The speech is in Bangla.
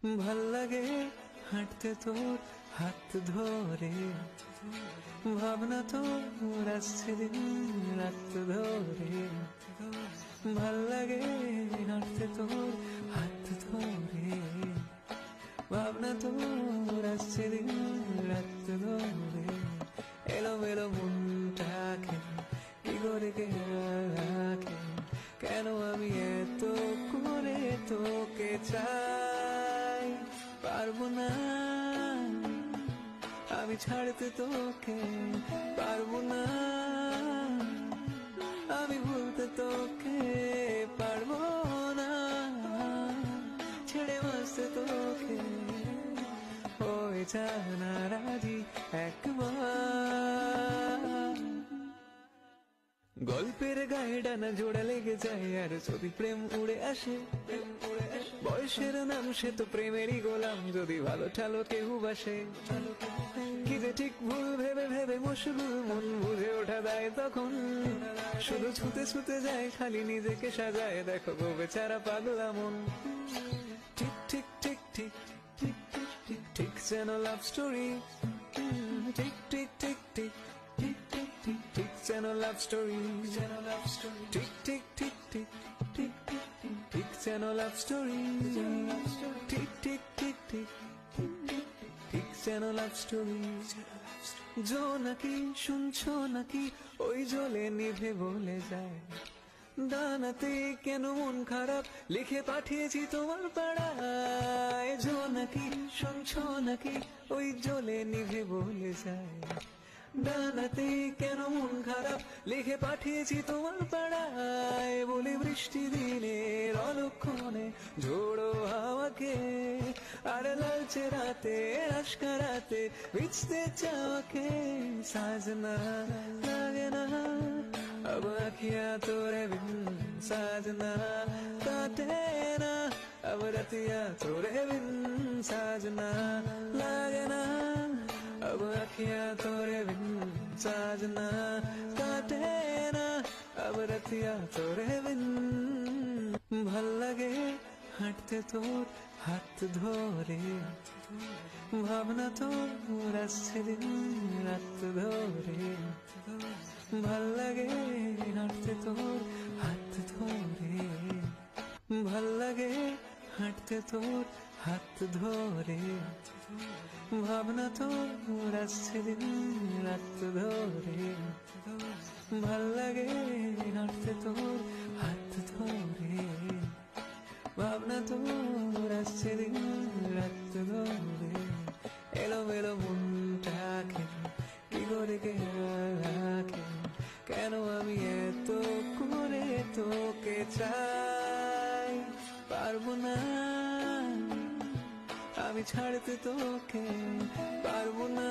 ভাল লাগে হাঁটতে তোর হাত ধরে, ভাবনা তোর আসছে দিন রাত ধরে। ভাল লাগে হাঁটতে তোর হাত ধরে, ভাবনা তোর আসছে দিন রাত ধরে। এলো মেলো মনটাকে কি করে কে রাখে, কেন আমি এত করে তোকে চাই। পারবো না আমি ছাড়তে তোকে, পারবো না আমি ভুলতে তোকে, পারবো না ছেড়ে বাঁচতে তোকে। ওই জানা রাজি একবার, গল্পের গায়ে ডানা জোড়া লেগে যায় আর যদি প্রেম উড়ে আসে। বয়সের নাম সে তো প্রেমেরই গোলাম, যদি ভালো ঠালো কেউ বাসে। কি যে ঠিক ভুল ভেবে ভেবে মশগুল মন বুঝে ওঠা দেয় তখন, শুধু ছুতে ছুতে যায় খালি নিজেকে সাজায়। দেখো গো বেচারা পাগলা মন, ঠিক ঠিক ঠিক ঠিক ঠিক ঠিক ঠিক ঠিক যেন লাভ স্টোরি, ঠিক ঠিক ঠিক ঠিক ঠিক ঠিক ঠিক ঠিক যেন লাভ স্টোরি, যেন লাভ স্টোরি, ঠিক ঠিক ঠিক ঠিক ঠিক ঠিক ঠিক ঠিক যেন লাভ স্টোরি, ঠিক ঠিক ঠিক ঠিক ঠিক যেন লাভ স্টোরি। জোনাকি শুনছো নাকি ওই জ্বলে নিভে বলে যায়, দানাতে কেন মন খারাপ লিখে পাঠিয়েছি তোমার পাড়ায়। জোনাকি শুনছো নাকি ওই জ্বলে নিভে বলে যায়, দানাতে কেন মন খারাপ লিখে পাঠিয়েছি তোমার পাড়ায়। বলে বৃষ্টি দিনের অলক্ষণে ঝোড়ো হাওয়াকে, আর লালচে রাতে আশকারাতে ভিজতে চাওয়াকে। সাজনা লাগে না अब अखियां तोरे बिन, साजना काटे ना अब रतियां तोरे बिन। साजना लागे ना अब अखियां तोरे बिन, साजना काटे ना अब रतियां तोरे बिन। ভাল লাগে হাঁটতে তোর হাত ধরে, ভাবনা তোর আসছে দিন রাত ধরে। ভাল লাগে হাঁটতে তোর হাত ধরে, ভাল লাগে হাঁটতে তোর হাত ধরে, ভাবনা তোর আসছে দিন রাত ধরে। ভাল লাগে হাঁটতে তোর হাত ধরে, ভাবনা তোর আসছে দিন রাত ধরে। এলো মেলো মনটাকে কি করে কে রাখে, কেন আমি এত করে তোকে চাই। পারবো না আমি ছাড়তে তোকে, পারবো না